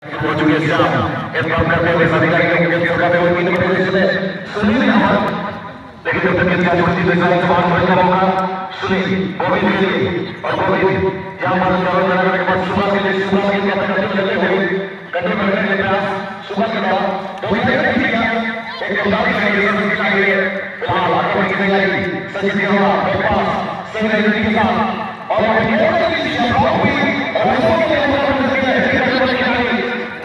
Português entra o cabelo e sabe que ele o cabelo vindo para ele Sunil Ahmad लेकिन जब तक इसका छोटी डिजाइन के बाद बन जाऊंगा सुनील गोविंद के लिए और गोविंद जहां पर चारों तरफ के बाद सुबह के लिए सुबह के लिए अपने चले गए कंधे पर करने के प्रयास सुबह के बाद दो ही नहीं किया एक कप्तान के लिए उसके लिए फिलहाल आगे की तैयारी सचिन देवा पास सिंह रेड्डी के साथ और ये किसी शॉट हुई और उसके लिए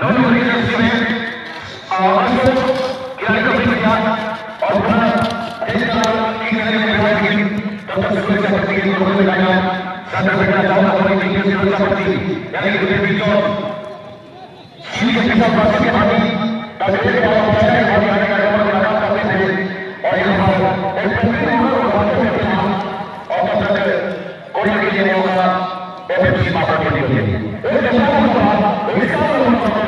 दोनों रीजन्स में अशोक खिलाड़ी को किया और पुनः इसका एक करने में हुआ कि तब तक सुरक्षा पट्टी के लोगों ने लगाया सदर बेटा चावला हमारी टीम की सुरक्षा पट्टी यानी कि देवी जो सीधी के पीछे पास के भागी ताकि ये बात बताया है भागी आने का क्रम लगा करते थे और यहाँ पर एक पत्नी को भागते थे और तब तक कोई के लिए होगा एफएफसी माता के लिए एक दशा हुआ इसका और मैं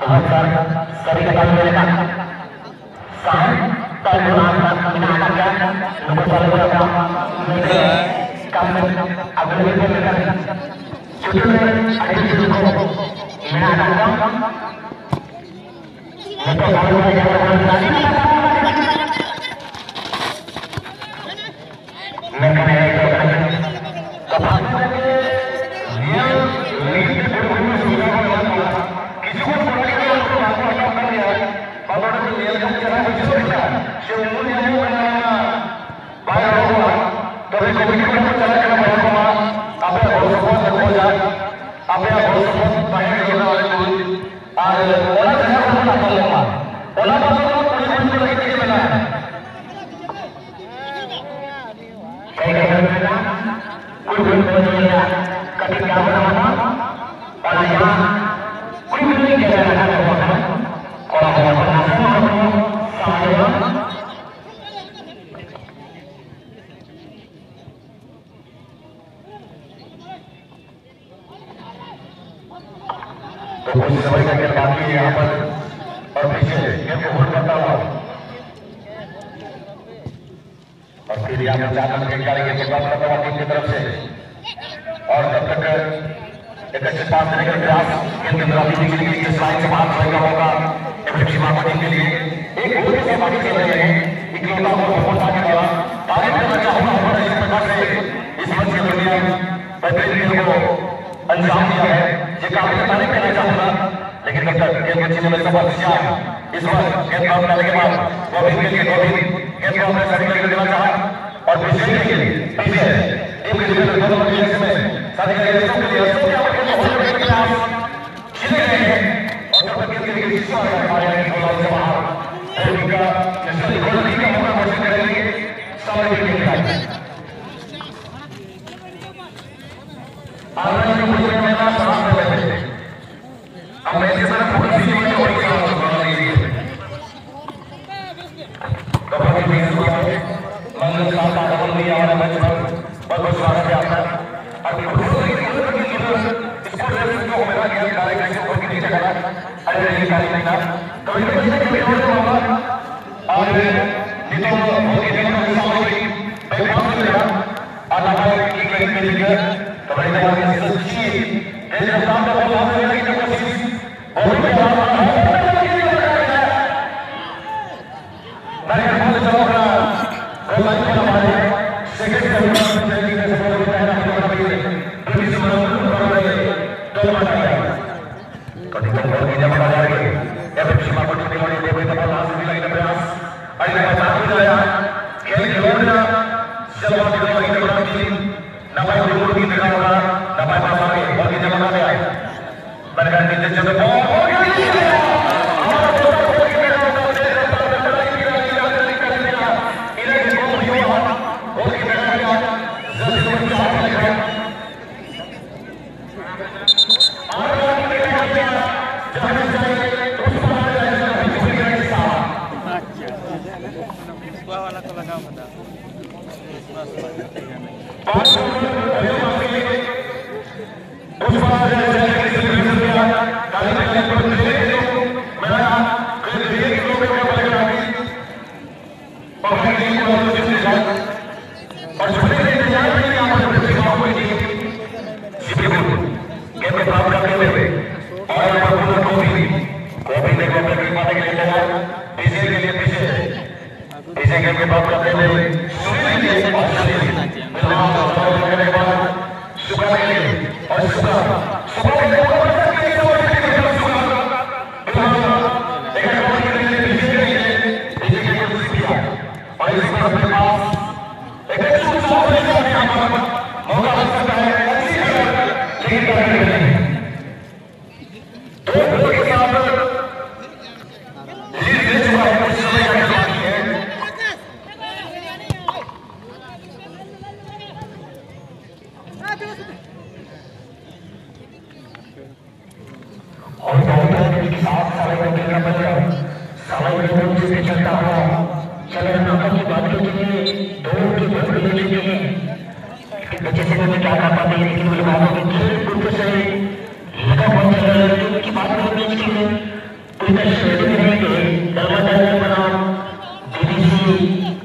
सभी का काम मिलेगा साहब तय मुनाफा बिना क्या लोगों को लगा काम में अगले दिन में छुट्टी में आगे को बिना काम तो काम में जाना मैं अंजाम दिया है ये काफी तारीफ करना चाहूंगा लेकिन तब तक गेंद को छीनने में सफल इस बार गेंद काउंट करने के बाद गोविंद के लिए गेंद को अपने शरीर में देना चाहा और विजय के लिए पीछे टीम के लिए दोनों डिफेंस में साथी के लिए सबके लिए सबके अपने होने के प्रयास छीने गए हैं और तब तक गेंद के लिए इस बार हमारे गोल से बाहर और इनका नेशनल गोल का मौका हासिल करेंगे सामने के लिए आगे मुझे मेरा साथ देते अब मैं इस तरह पूरी चीज में कोई काम करना नहीं है कभी भी नहीं हुआ मंगल का आगमन नहीं आ रहा मंच पर बहुत स्वागत है आपका अब इसको जो मेरा ज्ञान कार्यक्रम से कोई नहीं लगा अरे ये कार्य नहीं था तो ये बच्चे के लिए और नितो बहुत ही दिन में सामने मैं बहुत लगा अल्लाह की के लिए तो भाई जब ये सच्ची जैसे सामने बोला है कि कोशिश और मैं बहुत चलोगा गोलाई पर हमारे सेकंड चैंपियन जल्दी से बोल रहा है हमारा भाई ब्रिटिश तो मारा कभी तो बहुत ही जमा आ रही है या फिर सीमा को छूने वाली देवी का लास्ट भी लगे प्रयास अरे का साथ हो जाया खेल खिलौना चलो खिलौना की बड़ा टीम नंबर 2 की निकाल होगा नंबर 5 आगे बहुत ही जमा में आए बरगर नीचे चले बॉल हो गई हमारा दोस्त हो गया इधर गोल हुआ गोल की मेरा जल्दी से चार लगा और जाने जाए उस पर आ जाए दूसरी के साथ अच्छा वाला तो लगा बता उस बार kita शेड्यूल रहेंगे कर्मचारी बनाम DDC